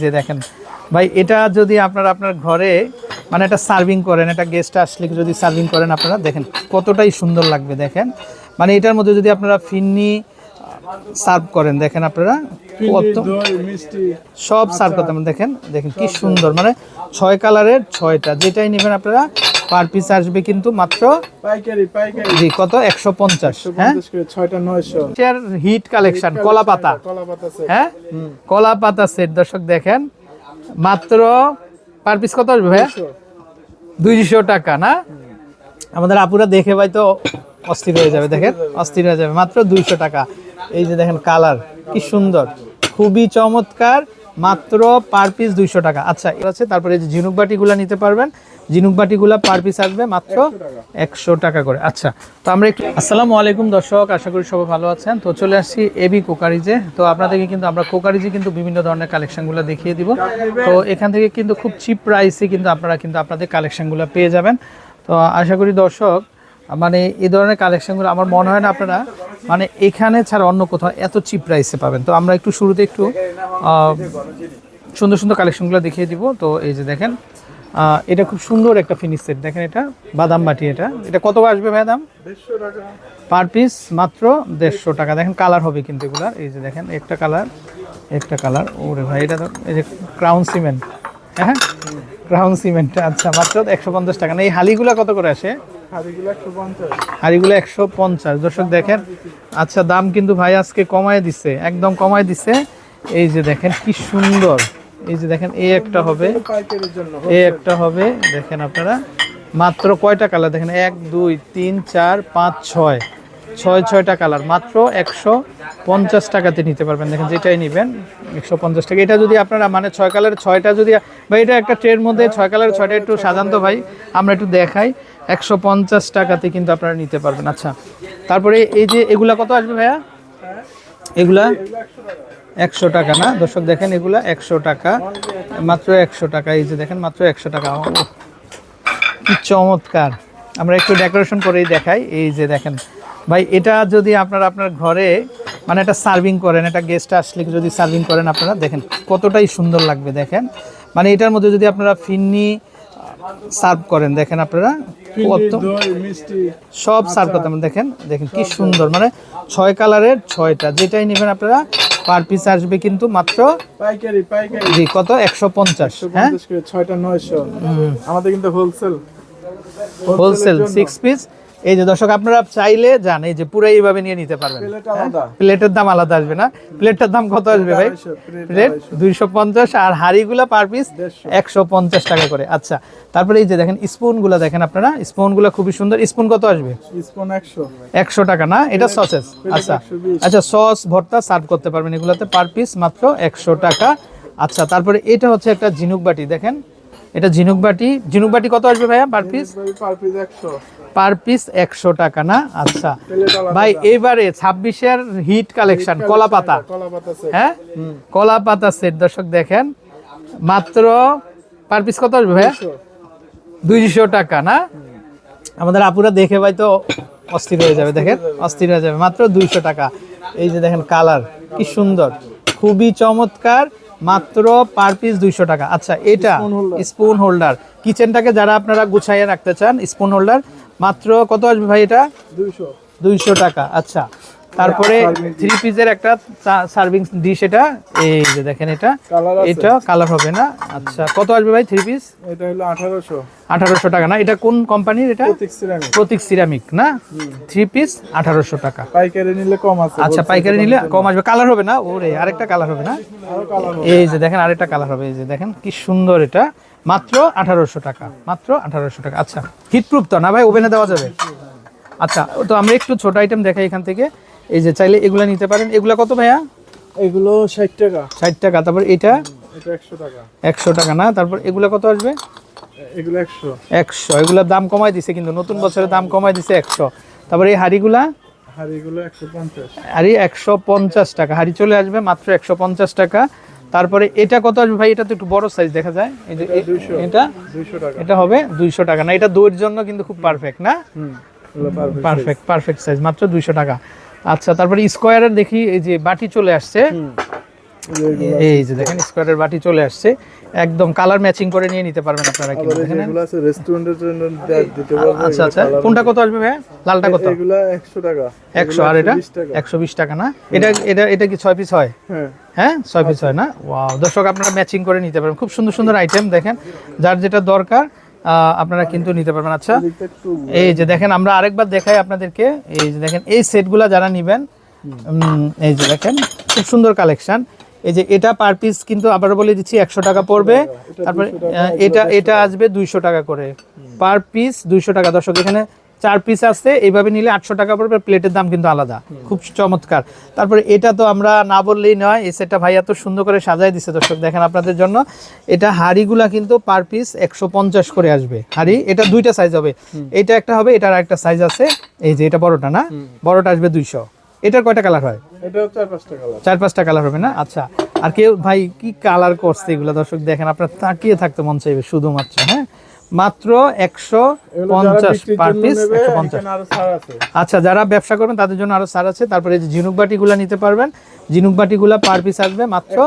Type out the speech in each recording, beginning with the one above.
যে দেখেন ভাই, এটা যদি আপনারা আপনার ঘরে মানে এটা সার্ভিং করেন, এটা গেস্ট আসলে যদি সার্ভিং করেন আপনারা দেখেন কতটাই সুন্দর লাগবে। দেখেন মানে এটার মধ্যে যদি আপনারা ফিন্নি সার্ভ করেন, দেখেন আপনারা কত সব সার্ভ করতে দেখেন দেখেন কি সুন্দর, মানে 6 কালারের 6টা, যেটাই নেবেন আপনারা পার পিস আসবে কিন্তু মাত্র জি কত 150। হ্যাঁ 6টা 900 হিট কালেকশন কলা পাতা, হ্যাঁ কলা পাতা সেট দর্শক দেখেন মাত্র পার পিস কত আসবে ভাইয়া? 200 টাকা না? আমাদের আপুরা দেখে ভাই তো অস্থির হয়ে যাবে, দেখেন অস্থির হয়ে যাবে, মাত্র 200 টাকা। এই যে দেখেন কালার কি সুন্দর, খুবই চমৎকার, মাত্র পার পিস 200 টাকা। আচ্ছা আছে, তারপরে এই যে ঝিনুক বাটিগুলো নিতে পারবেন, ঝিনুক বাটিগুলো পার পিস আসবে মাত্র 100 টাকা করে। আচ্ছা তো আমরা একটু আসসালামু আলাইকুম দর্শক, আশা করি সবাই ভালো আছেন। তো চলে আসছি এবি কোকারিজে। তো আপনাদেরকে কিন্তু আমরা কোকারিজে কিন্তু বিভিন্ন ধরনের কালেকশনগুলো দেখিয়ে দিব। তো এখান থেকে কিন্তু খুব চিপ প্রাইসে কিন্তু আপনারা কিন্তু আপনাদের কালেকশনগুলো পেয়ে যাবেন। তো আশা করি দর্শক মানে এই ধরনের কালেকশনগুলো আমার মনে হয় না আপনারা মানে এখানে ছাড়া অন্য কোথাও এত চিপ প্রাইসে পাবেন। তো আমরা একটু শুরুতে একটু সুন্দর সুন্দর কালেকশনগুলো দেখিয়ে দিব। তো এই যে দেখেন এটা খুব সুন্দর একটা ফিনিশ সেট, দেখেন এটা বাদাম বাটি, এটা কত আসবে ভাই দাম? 150 টাকা পার পিস, মাত্র 150 টাকা। দেখেন কালার হবে কিন্তু এগুলার, এই যে দেখেন একটা কালার ওরে ভাই, এটা তো এই যে ক্রাউন সিমেন্ট, হ্যাঁ ক্রাউন সিমেন্ট। আচ্ছা মাত্র 150 টাকা। না এই হালিগুলা কত করে আসে? হাড়িগুলো 150 দর্শক দেখেন। আচ্ছা দাম কিন্তু ভাই আজকে কমায় দিছে, একদম কমায় দিছে। এই যে দেখেন কি সুন্দর, এই যে দেখেন এই একটা হবে, এই একটা হবে, দেখেন আপনারা মাত্র কয়টা কালার দেখেন, 1 2 3 4 5 6টা কালার, মাত্র 150 টাকাতে নিতে পারবেন। দেখেন যেটাই নেবেন 150 টাকা। এটা যদি আপনারা মানে 6 কালারের 6টা যদি ভাই, এটা একটা ট্রের মধ্যে 6 কালারের 6টা একটু সাজান্ত ভাই, আমরা একটু দেখাই, 150 টাকাতে কিন্তু আপনারা নিতে পারবেন। আচ্ছা তারপরে এই যে এগুলা কত আসবে ভাইয়া? এগুলা 100 টাকা না দর্শক, দেখেন এগুলা 100 টাকা, মাত্র 100 টাকা। এই যে দেখেন মাত্র 100 টাকা, কি চমৎকার। আমরা একটু ডেকোরেশন করেই দেখাই। এই যে দেখেন ভাই, এটা যদি আপনারা আপনার ঘরে মানে এটা সার্ভিং করেন, এটা গেস্ট আসলে যদি সার্ভিং করেন আপনারা দেখেন কতটাই সুন্দর লাগবে। দেখেন মানে এটার মধ্যে যদি আপনারা ফিন্নি সার্ভ করেন, দেখেন আপনারা কত সব সার্ভ করতে দেখেন দেখেন কি সুন্দর, মানে 6 কালারের 6টা, যেটাই নেবেন আপনারা পার পিস আসবে কিন্তু মাত্র জি কত 150। হ্যাঁ 6টা 900 আমাদের কিন্তু হোলসেল 6 পিস। এই যে দর্শক আপনারা চাইলে যান, এই যে পুরো এইভাবে নিয়ে নিতে পারবেন। প্লেটের দাম আলাদা আসবে না? প্লেটের দাম কত আসবে ভাই? প্লেট 250, আর হাড়িগুলা পার পিস 150 টাকা করে। আচ্ছা তারপরে এই যে দেখেন স্পুনগুলো, দেখেন আপনারা স্পুনগুলো খুবই সুন্দর। স্পুন কত আসবে? স্পুন 100 টাকা না? এটা সসেস। আচ্ছা আচ্ছা সস ভর্তা সার্ভ করতে পারবেন এগুলাতে, পার পিস মাত্র 100 টাকা। আচ্ছা তারপরে এটা হচ্ছে একটা ঝিনুক বাটি, দেখেন এটা ঝিনুক বাটি কত আসবে ভাইয়া পার পিস? পার পিস 100 টাকা না? আচ্ছা ভাই এবারে 26-এর হিট কালেকশন কলা পাতা, হ্যাঁ কলা পাতা সেট দর্শক দেখেন মাত্র পার পিস কত আসবে ভাইয়া? 200 টাকা না? আমাদের আপুরা দেখে ভাই তো অস্থির হয়ে যাবে, দেখেন অস্থির হয়ে যাবে, মাত্র 200 টাকা। এই যে দেখেন কালার কি সুন্দর, খুবই চমৎকার, মাত্র পার পিস 200 টাকা। আচ্ছা এটা স্পুন হোল্ডার, কিচেনটাকে যারা আপনারা গুছাইয়ে রাখতে চান, স্পুন হোল্ডার মাত্র কত আসবে ভাই? এটা 200 টাকা। আচ্ছা তারপরে 3 পিসের একটা সার্ভিং ডিশ, এটা এই যে দেখেন এটা কালার হবে না? আচ্ছা কত আসবে ভাই 3 পিস? এটা হলো 1800 টাকা না? এটা কোন কোম্পানির? এটা প্রতীক সিরামিক না? 3 পিস 1800 টাকা। পাইকারি নিলে কম আছে। আচ্ছা পাইকারি নিলে কম আসবে, কালার হবে না? ওরে আরেকটা কালার হবে না? এই যে দেখেন আরেকটা কালার হবে, এই যে দেখেন কি সুন্দর, এটা মাত্র 1800 টাকা, মাত্র 1800 টাকা। আচ্ছা হিটপ্রুফ তো না ভাই? ওভেনে দেওয়া যাবে? আচ্ছা তো আমরা একটু ছোট আইটেম দেখাই এখান থেকে। এই যে চাইলে এগুলা নিতে পারেন। এগুলা কত ভাইয়া? এগুলো 60 টাকা। 60 টাকা। তারপর এটা 100 টাকা। 100 টাকা না? তারপর এগুলা কত আসবে? এগুলো 100। এগুলোর দাম কমাই দিছে কিন্তু, নতুন বছরের দাম কমাই দিছে 100। তারপর এই হাড়িগুলো 150। হাড়ি 150 টাকা, হাড়ি চলে আসবে মাত্র 150 টাকা। তারপরে এটা কত আসবে ভাই? এটা তো একটু বড় সাইজ দেখা যায়, এই যে এটা 200 টাকা। এটা হবে 200 টাকা না? এটা দইয়ের জন্য কিন্তু খুব পারফেক্ট না? পারফেক্ট সাইজ, মাত্র 200 টাকা। আচ্ছা তারপরে স্কোয়ারের দেখি এই যে বাটি চলে আসছে, এই যে দেখেন স্কোয়ারের বাটি চলে আসছে, একদম কালার ম্যাচিং করে নিয়ে নিতে পারবেন আপনারা কিন্তু আবার এই যে দেখেন। এগুলো আছে রেস্টুরেন্টের জন্য দিতে পারবো। আচ্ছা আচ্ছা, কোনটা কত আসবে ভাইয়া? লালটা কত? এগুলো 100 টাকা। 100, আর এটা 120 টাকা। 120 টাকা না? এটা এটা এটা কি 6 পিস হয়? হ্যাঁ হ্যাঁ 6 পিস হয় না? ওয়াও, দর্শক আপনারা ম্যাচিং করে নিতে পারবেন, খুব সুন্দর সুন্দর আইটেম দেখেন, যার যেটা দরকার আপনারা কিন্তু নিতে পারবেন। আচ্ছা এদিকটা একটু এই যে দেখেন, আমরা আরেকবার দেখাই আপনাদেরকে, এই যে দেখেন এই সেটগুলো যারা নেবেন, এই যে দেখেন খুব সুন্দর কালেকশন। এই যে এটা পার পিস কিন্তু আবারও বলে দিচ্ছি 100 টাকা পড়বে, তারপরে এটা আসবে 200 টাকা করে পার পিস, 200 টাকা। দর্শক এখানে 4 পিস আছে, এইভাবে নিলে 800 টাকা পড়বে, প্লেটের দাম কিন্তু আলাদা, খুব চমৎকার। তারপরে এটা তো আমরা না বললেই নয়, এই সেটটা ভাই এত সুন্দর করে সাজায় দিছে দর্শক দেখেন আপনাদের জন্য। এটা হাড়িগুলা কিন্তু পার পিস 150 করে আসবে হাড়ি, এটা দুইটা সাইজ হবে, এটা একটা হবে, এটার আরেকটা সাইজ আছে। এই যে এটা বড়টা না, বড়টা আসবে 200। এটার কয়টা কালার হয়? এটাও 4-5টা কালার। 4-5টা কালার হবে না? আচ্ছা, আর কেউ ভাই কি কালার করছে এগুলো দর্শক দেখেন, আপনার তাকিয়ে থাকতে মন চাইবে শুধুমাত্র। হ্যাঁ মাত্র 150 পার পিস, 150। এখানে আরো ছাড় আছে। আচ্ছা, যারা ব্যবসা করবেন তাদের জন্য আরো ছাড় আছে। তারপরে এই যে ঝিনুক বাটিগুলো নিতে পারবেন, ঝিনুক বাটিগুলো পার পিস আসবে মাত্র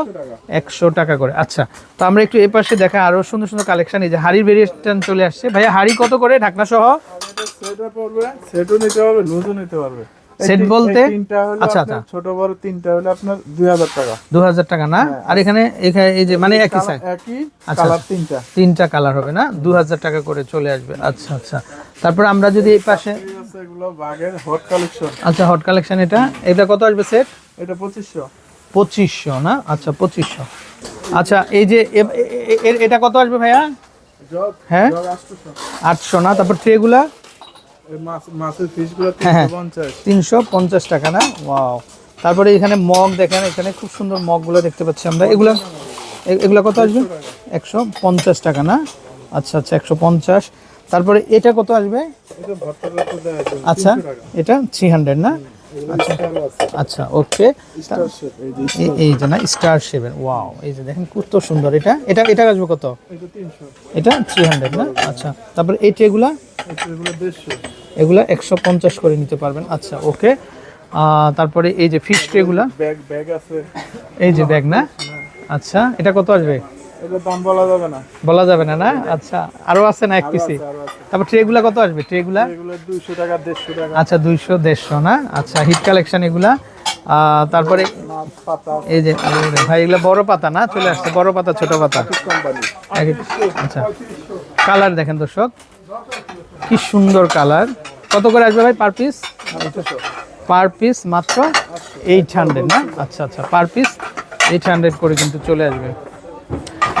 100 টাকা করে। আচ্ছা, তো আমরা একটু এই পাশে দেখা আরো সুন্দর সুন্দর কালেকশন। এই যে হাড়ির ভেরিয়েশন চলে আসছে ভাইয়া, হাড়ি কত করে ঢাকনা সহ? এটা সেটও পড়বে, সেটও নিতে পারবে, লুজও নিতে পারবে। সেট বলতে তিনটা হলো আচ্ছা আপনার, আচ্ছা, ছোট বড় তিনটা হলো আপনার 2000 টাকা। 2000 টাকা না? আর এখানে এখানে এই যে মানে একই সাইজ, একই আচ্ছা, কালার তিনটা। তিনটা কালার হবে না? 2000 টাকা করে চলে আসবে। আচ্ছা আচ্ছা, তারপর আমরা যদি এই পাশে, এই আছে এগুলো বাগের হট কালেকশন। আচ্ছা হট কালেকশন, এটা কত আসবে সেট? এটা 2500। 2500 না? আচ্ছা 2500। আচ্ছা এই যে এটা কত আসবে ভাইয়া? জগ হ্যাঁ জগ 800। 800 না? তারপর ট্রেগুলা এই মাছের ফিশগুলো হ্যাঁ, 350। 350 টাকা না? ওয়াও। তারপরে এখানে মগ দেখেন, এখানে খুব সুন্দর মগগুলো দেখতে পাচ্ছি আমরা, এগুলা কত আসবে? 150 টাকা না? আচ্ছা আচ্ছা 150। তারপরে এটা কত আসবে? এটা ভর্তা করতে দেয়া আছে আচ্ছা 300 টাকা। এটা 300 না? আচ্ছা আছে আচ্ছা ওকে। স্টার শেপ, এই যে এই যে না স্টার শেপের, ওয়াও, এই যে দেখেন কত সুন্দর। এটা আসবে কত? এটা 300। এটা 300 না? আচ্ছা, তারপর এই ট্রেগুলা, এগুলো 150। এগুলা 150 করে নিতে পারবেন। আচ্ছা ওকে। তারপরে এই যে ফিশ ট্রেগুলা, ব্যাগ আছে। এই যে ব্যাগ না? আচ্ছা, এটা কত আসবে? এটা দাম বলা যাবে না। বলা যাবে না? না আচ্ছা, আরো আছে না এক পিসি? আরো আছে। তারপর ট্রেগুলা কত আসবে? ট্রেগুলা এগুলো 200 টাকা 150 টাকা। আচ্ছা 200-150 না? আচ্ছা হিট কালেকশন এগুলা। তারপরে মাছ পাতা এই যে আরে ভাই এগুলা বড় পাতা না? চলে আসছে বড় পাতা ছোট পাতা। কোম্পানি। আচ্ছা, কালার দেখেন দর্শক, কি সুন্দর কালার। কত করে আসবে ভাই পার পিস? পার পিস মাত্র 800 না? আচ্ছা আচ্ছা, পার পিস 800 করে কিন্তু চলে আসবে।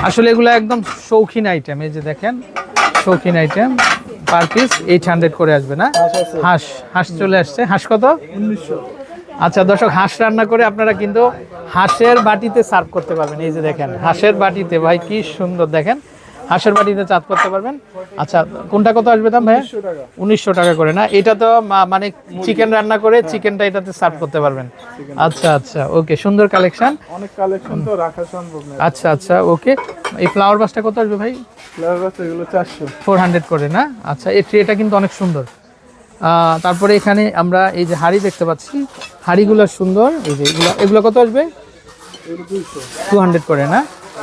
আসলে এগুলো একদম শৌখিন আইটেম, এই যে দেখেন শৌখিন আইটেম, পার পিস 800 করে আসবে না? হাঁস চলে আসছে, হাঁস কত? 1900। আচ্ছা দর্শক, হাঁস রান্না করে আপনারা কিন্তু হাঁসের বাটিতে সার্ভ করতে পারবেন। এই যে দেখেন হাঁসের বাটিতে, ভাই কি সুন্দর দেখেন, হাঁসের বাটিতে চাঁদ করতে পারবেন। আচ্ছা, কোনটা কত আসবে দাম ভাই? 1900 টাকা। 1900 টাকা করে না? এটা তো মানে চিকেন রান্না করে চিকেনটা এটাতে সার্ভ করতে পারবেন। আচ্ছা আচ্ছা ওকে, সুন্দর কালেকশন। অনেক কালেকশন তো রাখা সম্ভব না। আচ্ছা আচ্ছা ওকে। এই ফ্লাওয়ার বাসটা কত আসবে ভাই? ফ্লেভার আছে এগুলো 400। 400 করে না? আচ্ছা, এই ট্রেটা কিন্তু অনেক সুন্দর। তারপরে এখানে আমরা এই যে হাঁড়ি দেখতে পাচ্ছি, হাঁড়িগুলো সুন্দর। এই যে এগুলো কত আসবে? এগুলো 200 200 করে না?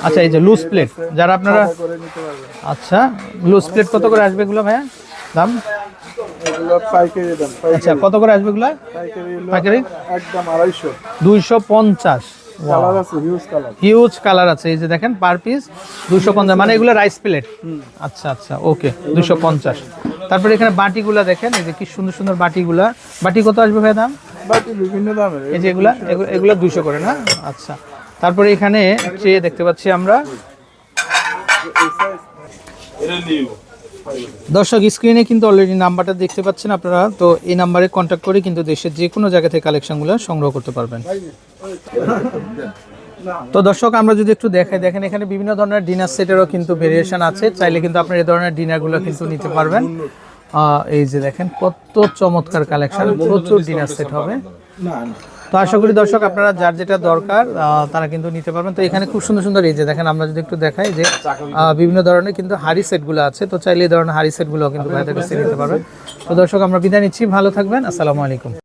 আচ্ছা, এই যে লুজ প্লেট যারা আপনারা, করে নিতে পারবেন। আচ্ছা লুজ প্লেট কত করে আসবে এগুলো ভাইয়া দাম? এগুলো পাইকারি দাম। আচ্ছা কত করে আসবে এগুলো পাইকারি? একদম 250। 250। কালার আছে, হিউজ কালার। হিউজ কালার আছে, এই যে দেখেন পার পিস 250, মানে এগুলো রাইস প্লেট। আচ্ছা আচ্ছা ওকে, 250। তারপরে এখানে বাটিগুলা দেখেন, এই যে কি সুন্দর সুন্দর বাটিগুলা। বাটি কত আসবে ভাই দাম? বাকি বিভিন্ন দামের। এই যে এগুলা 200 করে না? আচ্ছা, তারপরে এখানে ট্রে দেখতে পাচ্ছি আমরা। দর্শক স্ক্রিনে কিন্তু অলরেডি নাম্বারটা দেখতে পাচ্ছেন আপনারা, তো এই নাম্বারে কন্ট্যাক্ট করে কিন্তু দেশের যে কোনো জায়গা থেকে কালেকশনগুলো সংগ্রহ করতে পারবেন। তো দর্শক আমরা যদি একটু দেখাই, দেখেন এখানে বিভিন্ন ধরনের ডিনার সেটেরও কিন্তু ভেরিয়েশন আছে, চাইলে কিন্তু আপনার এই ধরনের ডিনারগুলো কিন্তু নিতে পারবেন। এই যে দেখেন কত চমৎকার কালেকশন, প্রচুর ডিনার সেট হবে। তো আশা করি দর্শক আপনারা যার যেটা দরকার তারা কিন্তু নিতে পারবেন। তো এখানে খুব সুন্দর সুন্দর, এই যে দেখেন আমরা যদি একটু দেখাই যে বিভিন্ন ধরনের কিন্তু হাড়ি সেটগুলো আছে, তো চাইলে এই ধরনের হাড়ি সেটগুলো কিন্তু ভাইদের কাছে নিতে পারবেন। তো দর্শক আমরা বিদায় নিচ্ছি, ভালো থাকবেন, আসসালামু আলাইকুম।